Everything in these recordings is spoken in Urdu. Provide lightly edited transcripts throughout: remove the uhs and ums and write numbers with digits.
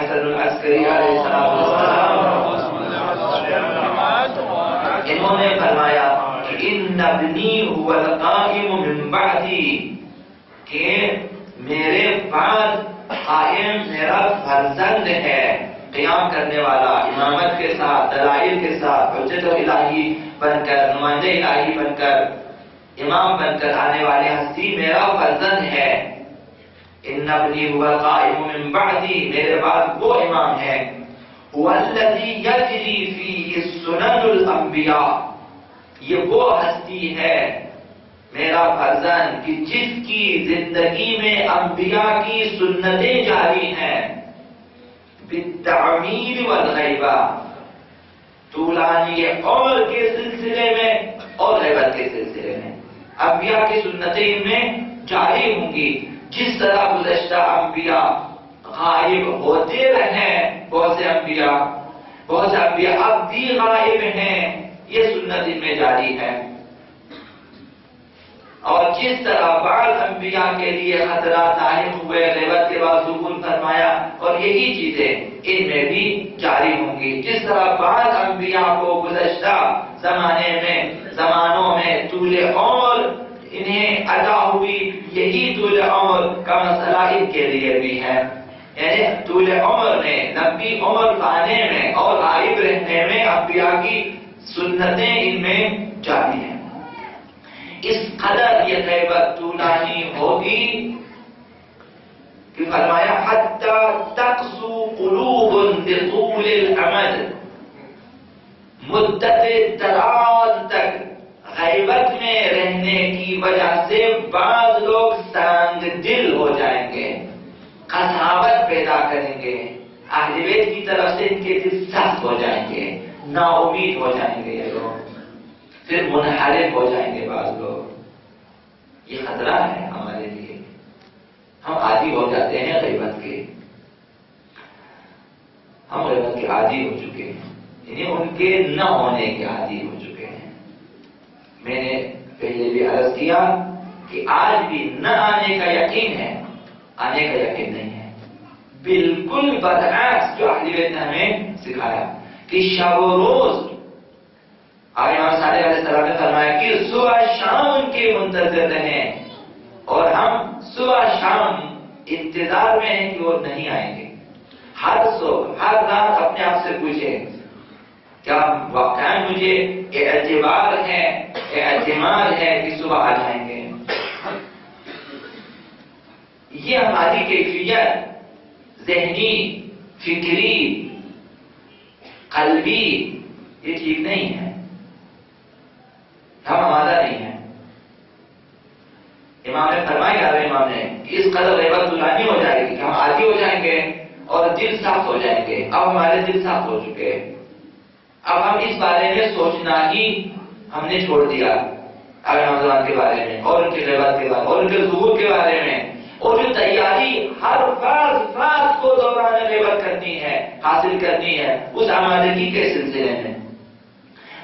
حسن العسکری علیہ السلام، انہوں نے فرمایا کہ ان ابنی هو القائم من بعدی، کہ میرے بعد قائم میرا فرزند ہے، قیام کرنے والا، امامت کے ساتھ، دلائل کے ساتھ، حجت الہی بن کر، نمائندہ الہی بن کر، امام بن کر آنے والے ہستی میرا فرزند ہے۔ ان ابنی هو القائم من بعدی، میرے بعد وہ امام ہے، هو الذی یجری فیہ سنن الانبیاء، یہ وہ ہستی ہے میرا فرزند کہ جس کی زندگی میں انبیاء کی سنتیں جاری ہیں، بالتعمیر والغیبہ، طولانی عمر کے سلسلے میں اور غیبت کے سلسلے میں انبیاء کی سنتیں ان میں جاری ہوں گی۔ جس طرح گزشتہ انبیاء غائب ہوتے رہے، بہت سے انبیاء اب بھی غائب ہیں، یہ سنت ان میں جاری ہے۔ اور جس طرح بعض انبیاء کے لیے خطرات ظاہر ہوئے، غیبت کے بعد ظہور فرمایا، اور یہی چیزیں ان میں بھی جاری ہوں گی۔ جس طرح بعض انبیاء کو گزشتہ زمانوں میں طول عمر انہیں عطا ہوئی، یہی طول عمر کا مسئلہ ان کے لیے بھی ہے، یعنی طول عمر میں، لمبی عمر پانے میں اور غائب رہنے میں انبیاء کی سنتیں ان میں جاری ہیں۔ اس قدر یہ غیبت طولانی ہوگی کہ فرمایا حتی تقسو قلوب بطول الامد، مدت دراز تک غیبت میں رہنے کی وجہ سے بعض لوگ تنگ دل ہو جائیں گے، قساوت پیدا کریں گے، اہل بیت کی طرف سے ان کے دل سخت ہو جائیں گے، نا امید ہو جائیں گے یہ لوگ، پھر منحرف ہو جائیں گے بعض لوگ۔ یہ خطرہ ہے ہمارے لیے، ہم عادی ہو جاتے ہیں غیبت کے، ہم غیبت کے عادی ہو چکے ہیں، یعنی ان کے نہ ہونے کے عادی ہو چکے ہیں۔ میں نے پہلے بھی عرض کیا کہ آج بھی نہ آنے کا یقین ہے، آنے کا یقین نہیں ہے، بالکل برعکس جو اہل بیت نے ہمیں سکھایا کہ شب و روز امام صادق علیہ السلام نے فرمایا کہ صبح شام ان کے منتظر رہیں، اور ہم صبح شام انتظار میں ہیں کہ وہ نہیں آئیں گے۔ ہر صبح ہر رات اپنے آپ سے پوچھیں کیا واقعا مجھے اعتبار ہے، اعتماد ہے کہ صبح آ جائیں گے؟ یہ ہماری کیفیت ذہنی، فکری، قلبی یہ ٹھیک نہیں ہے، ہم آمادہ نہیں ہیں۔ امام نے فرمایا امام نے کہ اس قدر غیبت طولانی ہو جائے گی کہ ہم عادی ہو جائیں گے اور دل صاف ہو جائیں گے۔ اب ہمارے دل صاف ہو چکے، اب ہم اس بارے میں سوچنا ہی ہم نے چھوڑ دیا، رمضان کے بارے میں اور ان کی غیبت کے بارے میں اور ان کے ظہور کے بارے میں، اور جو تیاری ہر فرض کو دوران غیبت کرنی ہے، حاصل کرنی ہے، اس آمادگی کے سلسلے میں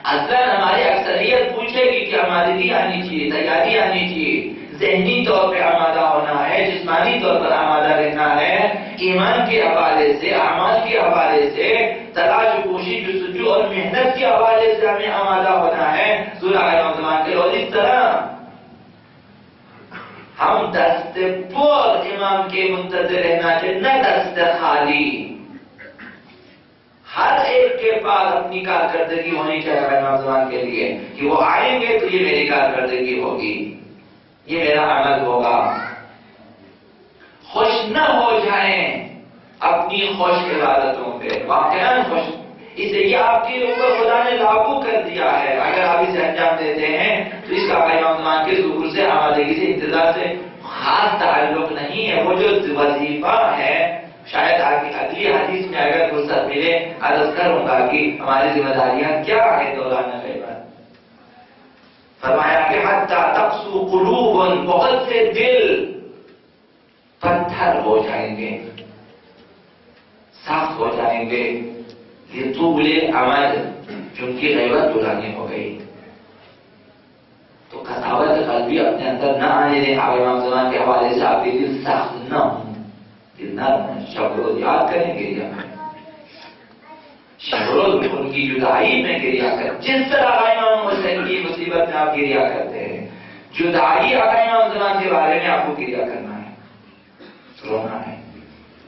اصلاً ہماری اکثریت پوچھے گی کہ آمادگی آنی چاہیے، تیاری آنی چاہیے، ذہنی طور پہ آمادہ ہونا ہے، جسمانی طور پر آمادہ رہنا ہے، ایمان کے حوالے سے، اعمال کے حوالے سے، تلاش کوشش جستجو اور محنت کے حوالے سے ہمیں آمادہ ہونا ہے سورہ رمضان کے۔ اور اس طرح ہم دست پر امام کے منتظر رہنا چاہیے، نہ دست خالی۔ ہر ایک کے پاس اپنی کارکردگی ہونی چاہیے رمضان کے لیے کہ وہ آئیں گے تو یہ میری کارکردگی ہوگی، یہ میرا عمل ہوگا۔ خوش نہ ہو جائیں اپنی خوش عبادتوں پہ، واقعاً خوش، اسے یہ آپ کے اوپر خدا نے لاگو کر دیا ہے۔ اگر آپ اسے انجام دیتے ہیں تو اس کا رمضان کے ظہور سے، آمادگی سے، انتظار سے خاص تعلق نہیں ہے۔ وہ جو وظیفہ ہے، شاید اگلی حدیث میں اگر فرصت ملے عرض کروں گا کہ ہماری ذمہ داریاں کیا ہے دوران غیبت۔ فرمایا کہ حتی تقسو قلوب، بہت سے دل پتھر ہو جائیں گے، سخت ہو جائیں گے، لطول الامد، چونکہ غیبت طولانی ہو گئی۔ تو قساوت قلبی اپنے اندر نہ آنے دیں، امام زمان کے حوالے سے آپ کے دل سخت نہ ہوں، دل نرم ہے، شب روز یاد کریں گریا کریں، شب روز ان کی جدائی میں گریا کریں، جس طرح امام حسین کی مصیبت میں آپ گریا کرتے ہیں، جدائی امام زمان کے بارے میں آپ کو گریا کرنا ہے، رونا ہے۔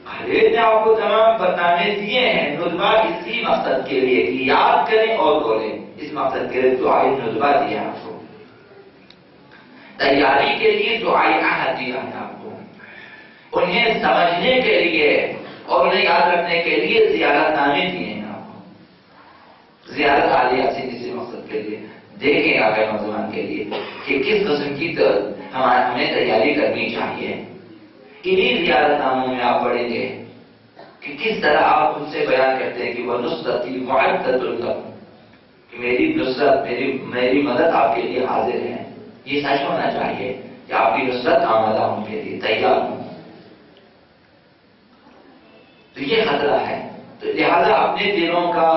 خالد نے آپ کو تمام بتانے دیے ہیں ندبہ اسی مقصد کے لیے کہ یاد کریں اور بولیں، اس مقصد کے لیے دعائی ندبہ دیا آپ کو، تیاری کے لیے دعائی عہد دیا ہے آپ کو، انہیں سمجھنے کے لیے اور انہیں یاد رکھنے کے لیے زیارت نامے دیے ہیں آپ کو، زیارت عالیہ سے کسی مقصد کے لیے دیکھیں آقا نوجوان کے لیے کہ کس قسم کی ہمیں تیاری کرنی چاہیے۔ انہی زیارت ناموں میں آپ پڑھیں گے کہ کس طرح آپ ان سے بیان کرتے ہیں کہ وہ نصرتی معدۃ لکم، کہ میری نصرت میری مدد آپ کے لیے حاضر ہے۔ یہ سچ ہونا چاہیے کہ آپ کی نصرت آمادہ ہوں کے لیے تیار ہوں، تو یہ خطرہ ہے، تو لہذا اپنے دلوں کا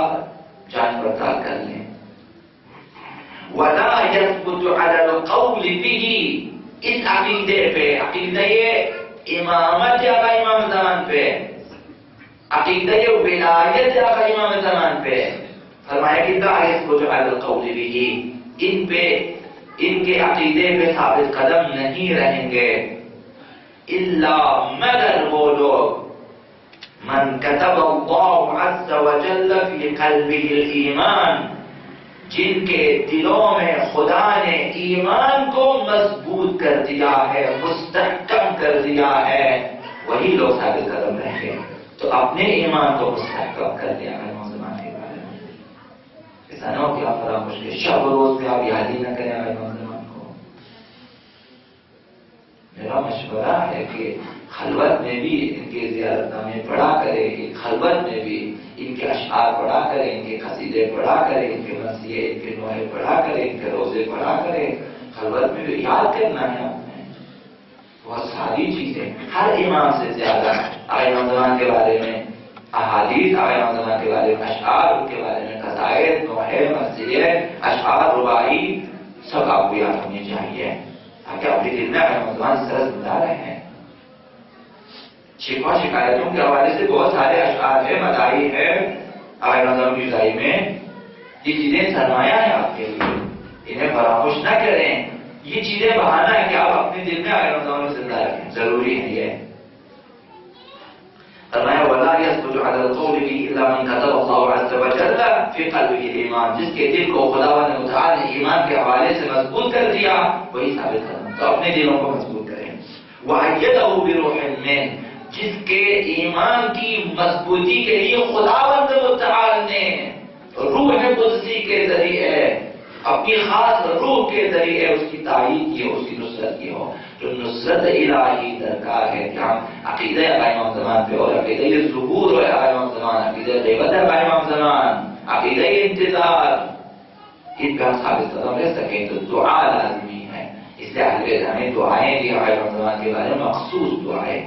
جانچ پڑتال کر لیں۔ وَلَا يَثْبُتُ عَلَى الْقَوْلِ بِهِ، اس عقیدے پہ، عقیدہ امامت آقا امام زمان پہ، عقیدہ ولایت آقا امام زمان پہ فرمایا کہ لا يثبت على القول به، ان پہ ان کے عقیدے پہ ثابت قدم نہیں رہیں گے الا مگر وہ لوگ من كتب الله عز وجل في قلبه الایمان، جن کے دلوں میں خدا نے ایمان کو مضبوط کر دیا ہے، مستحکم کر دیا ہے، وہی لوگ ثابت قدم رہیں گے۔ تو اپنے ایمان کو مستحکم کر دیا ہے نوجوان کے بارے میں، ایسا نہ ہو کہ آپ فراموش کریں، شب روز میں آپ یاد ہی نہ کریں آئے نوجوان کو۔ میرا مشورہ ہے کہ خلوت میں بھی ان کے زیارت نامے پڑھا کرے، خلوت میں بھی ان کے اشعار پڑھا کرے، ان کے قصیدے پڑھا کرے، ان کے مرثیے، ان کے نوحے پڑھا کرے، ان کے روزے پڑھا کرے، خلوت میں بھی یاد کرنا ہے آپ نے بہت ساری چیزیں، ہر امام سے زیادہ آقا نوجوان کے بارے میں احادیث، آقا نوجوان کے بارے میں اشعار، ان کے بارے میں قصائد، نوحے، مرثیے، اشعار، رباعی، سب آپ کو یاد ہونی چاہیے تاکہ اپنے دل میں آقا نوجوان سرس بتا رہے ہیں۔ شکوہ شکایتوں کے حوالے سے بہت سارے اشعار ہے، مداحی ہے آقا نوجوان کی جدائی میں، یہ چیزیں سرمایہ ہیں آپ کے لیے، انہیں فراموش نہ کریں، یہ چیزیں بہانہ ہے کہ آپ اپنے دل میں آقا نوجوان کو زندہ رکھیں، ضروری ہے یہ۔ فرمایا وَلَا يَثْبُتُ عَلَى الْقَوْلِ بِهِ إِلَّا مَنْ كَتَبَ اللَّهُ عَزَّ وَجَلَّ فِي قَلْبِهِ الْإِيمَانَ، جس کے دل کو خداوند متعال نے ایمان کے حوالے سے مضبوط کر دیا، وہی ثابت قدم، تو اپنے دلوں کو مضبوط کریں۔ وَأَيَّدَهُ بِرُوحٍ مِّنْهُ، جس کے ایمان کی مضبوطی کے لیے خداوند متعال نے روح قدسی کے ذریعے، اپنی خاص روح کے ذریعے اس کی تائید کی ہو، اس کی نصرت کی ہو، جو نصرت الہی درکار ہے کہ ہم عقیدہ امام زمان پہ اور عقیدہ ظہور ہے امام زمان، عقیدہ غیبت ہے امام زمان، عقیدہ انتظار، ان کا ثابت قدم رہ سکیں تو دعا لازمی ہے۔ اس لیے اہل بیت ہمیں دعائیں دی امام زمان کے بارے میں، مخصوص دعائیں